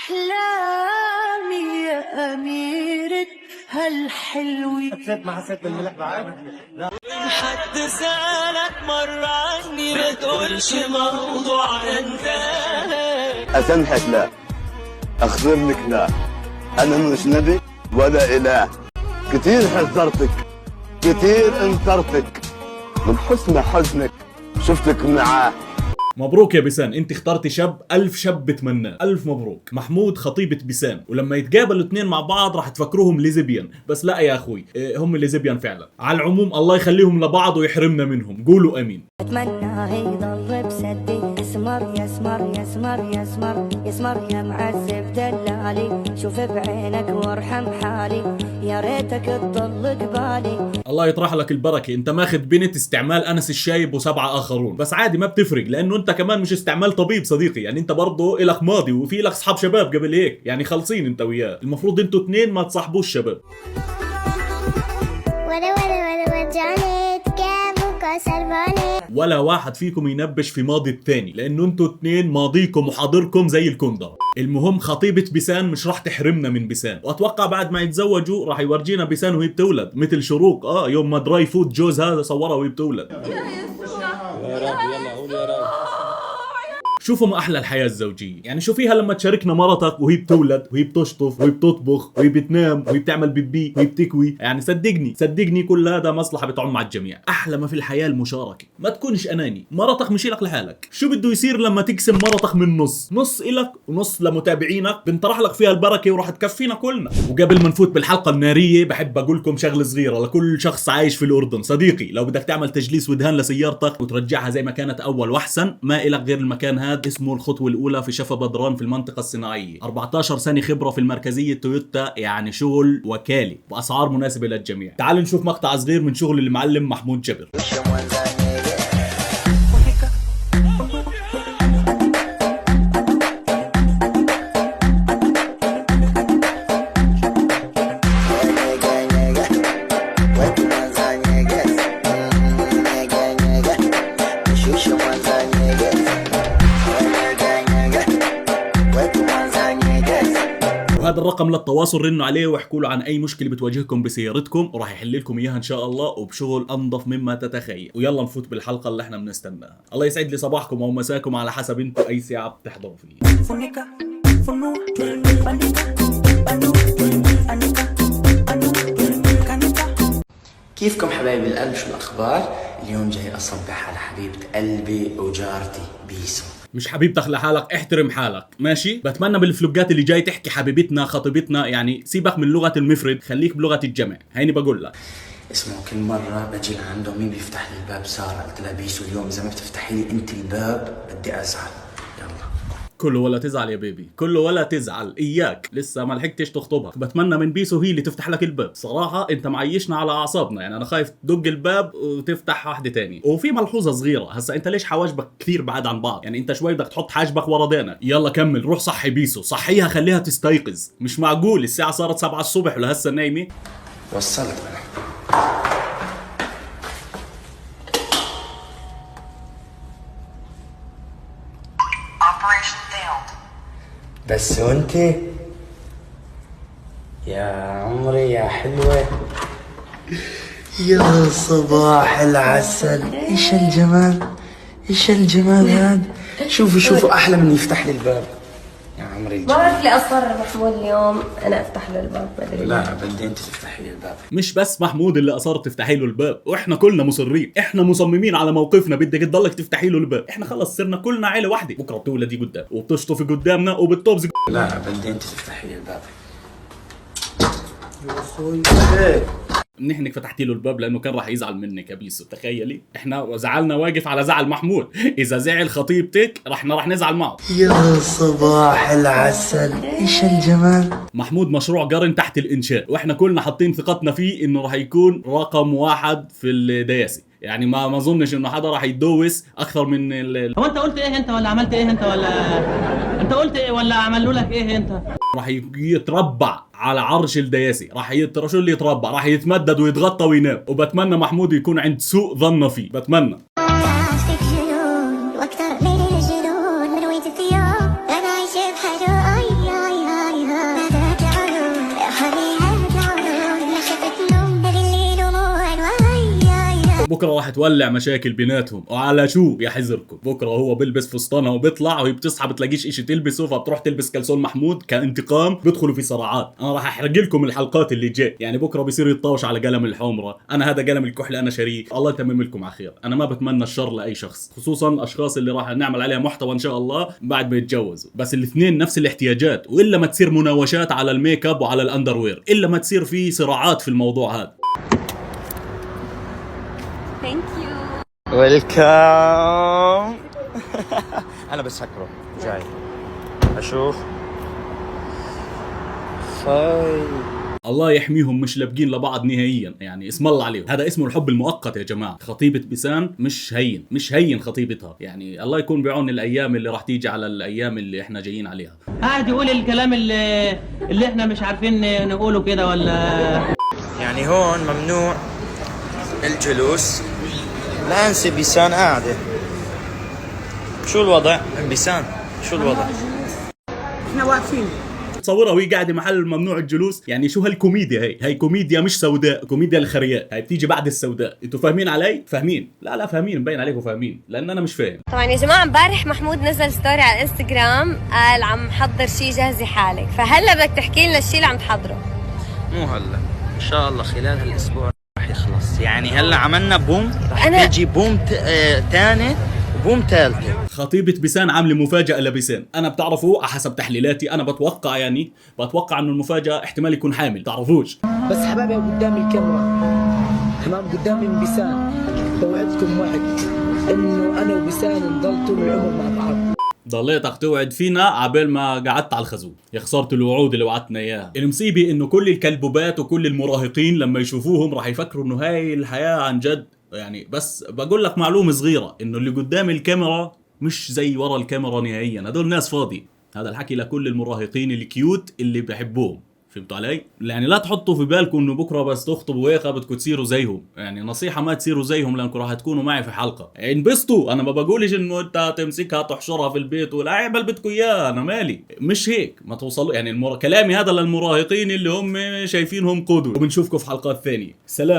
أحلامي يا أميرة هالحلوة. حسيت ما حسيت بالملح بعد؟ لا. حد سألك مرة عني ما تقولش موضوع انتهى. أسامحك لا، أغفر لك لا، أنا مش نبي ولا إله. كتير حذرتك، كتير انكرتك، من حسن حزنك شفتك معاه. مبروك يا بيسان، انت اخترتي شاب 1000 شاب بتمناه. الف مبروك. محمود خطيبة بيسان، ولما يتقابلوا الاثنين مع بعض راح تفكروهم ليزبيان، بس لا يا اخوي هم ليزبيان فعلا. على العموم الله يخليهم لبعض ويحرمنا منهم، قولوا امين. اتمنى يضل بسدي يسمر يسمر يسمر يسمر يسمر يا معذب دلالي، شوف بعينك وارحم حالي، يا ريتك تضل قبالي. الله يطرح لك البركة، انت ماخذ بنت استعمال انس الشايب وسبعة اخرون، بس عادي ما بتفرق لانه انت كمان مش استعمال طبيب صديقي، يعني انت برضه الك ماضي وفي لك اصحاب شباب قبل هيك، يعني خالصين انت وياه. المفروض انتوا اثنين ما تصاحبوش شباب. ولا واحد فيكم ينبش في ماضي الثاني، لانه انتوا اثنين ماضيكم وحاضركم زي الكندر. المهم خطيبة بيسان مش راح تحرمنا من بيسان، واتوقع بعد ما يتزوجوا راح يورجينا بيسان وهي بتولد مثل شروق يوم ما دراي فود جوز هذا صورها وهي بتولد. يا رب يلا قول يا رب. شوفوا ما احلى الحياه الزوجيه، يعني شوفيها لما تشاركنا مرتك وهي بتولد وهي بتشطف وهي بتطبخ وهي بتنام وهي بتعمل بيبي وهي بتكوي، يعني صدقني كل هذا مصلحه بتعم على الجميع. احلى ما في الحياه المشاركه، ما تكونش اناني. مرتك مش لك لحالك، شو بده يصير لما تقسم مرتك من نص الك ونص لمتابعينك؟ بنطرح لك فيها البركه وراح تكفينا كلنا. وقبل ما نفوت بالحلقه الناريه بحب اقول لكم شغله صغيره لكل شخص عايش في الاردن. صديقي لو بدك تعمل تجليس ودهان لسيارتك وترجعها زي ما كانت اول واحسن، ما إلك غير المكان هذا، اسمه الخطوة الأولى في شفا بدران في المنطقة الصناعية. 14 سنة خبرة في المركزية تويوتا، يعني شغل وكالي بأسعار مناسبة للجميع. تعالوا نشوف مقطع صغير من شغل المعلم محمود جبر. وهذا الرقم للتواصل، رنوا عليه واحكوا له عن اي مشكله بتواجهكم بسيارتكم وراح يحل لكم اياها ان شاء الله وبشغل انظف مما تتخيل. ويلا نفوت بالحلقه اللي احنا بنستناها. الله يسعد لي صباحكم او مساكم على حسب انتم اي ساعه بتحضروا فيه. كيفكم حبايبي القلب؟ شو الاخبار؟ اليوم جاي اصبح على حبيبه قلبي وجارتي بيسو. مش حبيبتك لحالك، احترم حالك ماشي. بتمنى بالفلوجات اللي جاي تحكي حبيبتنا خطيبتنا، يعني سيبك من لغه المفرد خليك بلغه الجمع. هيني بقول لك اسمه كل مرة بجي لعنده مين بيفتح لي الباب؟ سارة. قلت لها بيسو اليوم إذا ما بتفتحي لي أنت الباب بدي أزعل. يلا كله ولا تزعل يا بيبي، كله ولا تزعل، اياك لسه ما لحقتش تخطبها. بتمنى من بيسو هي اللي تفتح لك الباب. صراحه انت معيشنا على اعصابنا، يعني انا خايف تدق الباب وتفتح واحده تاني. وفي ملحوظه صغيره، هسا انت ليش حواجبك كثير بعاد عن بعض؟ يعني انت شوي بدك تحط حاجبك ورا دينك. يلا كمل، روح صحي بيسو، صحيها خليها تستيقظ. مش معقول الساعه صارت 7 الصبح ولهسه نايمه. وصلت بقى. بس وانت يا عمري يا حلوة، يا صباح العسل. ايش الجمال، ايش الجمال هذا. شوفوا احلى من يفتح لي الباب يا عمري. ما بعرف لي اصر محمود اليوم انا افتح له الباب. بدري لا بدي انت تفتحي لي الباب. مش بس محمود اللي اصر تفتحي له الباب، واحنا كلنا مصرين، احنا مصممين على موقفنا، بدك تضلك تفتحي له الباب. احنا خلص صرنا كلنا عيله واحده. بكره بتولدي قدام وبتشطفي قدامنا وبتطبزي. لا بدي انت تفتحي لي الباب يا اخوي. نحنك فتحتي له الباب لانه كان راح يزعل منك يا بيسو. تخيلي احنا زعلنا واقف على زعل محمود، اذا زعل خطيبتك راح نزعل معه. يا صباح العسل، ايش الجمال. محمود مشروع قرن تحت الانشاء، واحنا كلنا حاطين ثقتنا فيه انه راح يكون رقم 1 في الدياسي. يعني ما اظنش انه حدا راح يتدوس اكثر من هو انت قلت ايه انت ولا عملت ايه انت ولا انت قلت ايه ولا عملوا لك ايه انت؟ راح يتربع على عرش الدياسي، راح شو اللي يتربع، راح يتمدد ويتغطى وينام. وبتمنى محمود يكون عند سوء ظن فيه، بتمنى. بكره راح تولع مشاكل بيناتهم. وعلى شو يا حذركم، بكره هو بيلبس فستانها وبيطلع وهي بتصحى بتلاقيش اشي تلبسه فبتروح تلبس كلسون محمود كانتقام، بيدخلوا في صراعات. انا راح احرق لكم الحلقات اللي جاي. يعني بكره بيصير يتطاوش على قلم الحمره، انا هذا قلم الكحل انا شاريه. الله يتمم لكم على خير. انا ما بتمنى الشر لاي شخص، خصوصا الاشخاص اللي راح نعمل عليها محتوى ان شاء الله بعد ما يتجوزوا. بس الاثنين نفس الاحتياجات، والا ما تصير مناوشات على الميك اب وعلى الاندروير، الا ما تصير في صراعات في الموضوع هذا. ثانك يو. ويلكم. انا بس هكره جاي اشوف. الله يحميهم، مش لابقين لبعض نهائيا. يعني اسم الله عليهم، هذا اسمه الحب المؤقت يا جماعه. خطيبه بيسان مش هين خطيبتها. يعني الله يكون بعون الايام اللي راح تيجي على الايام اللي احنا جايين عليها. قاعد يقول الكلام اللي احنا مش عارفين نقوله كده ولا. يعني هون ممنوع الجلوس. لا انسى بيسان قاعده. شو الوضع بيسان؟ شو الوضع؟ احنا واقفين. تصورها وهي قاعده محل ممنوع الجلوس. يعني شو هالكوميديا؟ هي كوميديا مش سوداء، كوميديا الخرياء. هي بتيجي بعد السوداء. انتوا فاهمين علي؟ فاهمين؟ لا فاهمين، مبين عليكم فاهمين، لان انا مش فاهم. طبعا يا جماعه امبارح محمود نزل ستوري على الانستغرام قال عم حضر شيء جهزي حالك، فهلا بدك تحكي لنا الشيء اللي عم تحضره. مو هلا، ان شاء الله خلال هالاسبوع راح يخلص. يعني هلا عملنا بوم، راح تيجي بوم ثاني وبوم ثالثه. خطيبة بيسان عامله مفاجأة لبيسان. انا بتعرفوا على حسب تحليلاتي انا بتوقع انه المفاجأة احتمال يكون حامل، تعرفوش. بس حبايبي قدام الكاميرا، تمام، قدامي بيسان، بوعدكم وعد انه انا وبيسان نضل طول العمر مع بعض. ضليتك توعد فينا عبال ما قعدت على الخزو. يا خسارة الوعود اللي وعدتنا اياها. المصيبة انه كل الكلبوبات وكل المراهقين لما يشوفوهم راح يفكروا انه هاي الحياة عن جد. يعني بس بقول لك معلومة صغيرة، انه اللي قدام الكاميرا مش زي ورا الكاميرا نهائيا. هدول ناس فاضي. هذا الحكي لكل المراهقين الكيوت اللي بحبوهم، فهمتوا علي؟ يعني لا تحطوا في بالكم انه بكره بس تخطبوا هيك بدكم تصيروا زيهم. يعني نصيحه ما تصيروا زيهم لانكم راح تكونوا معي في حلقه. انبسطوا، انا ما بقولش انه انت تمسكها تحشرها في البيت ولا اعمل بدكم اياه، انا مالي، مش هيك. ما توصلوا يعني كلامي هذا للمراهقين اللي هم شايفينهم قدوه. وبنشوفكم في حلقات ثانيه. سلام.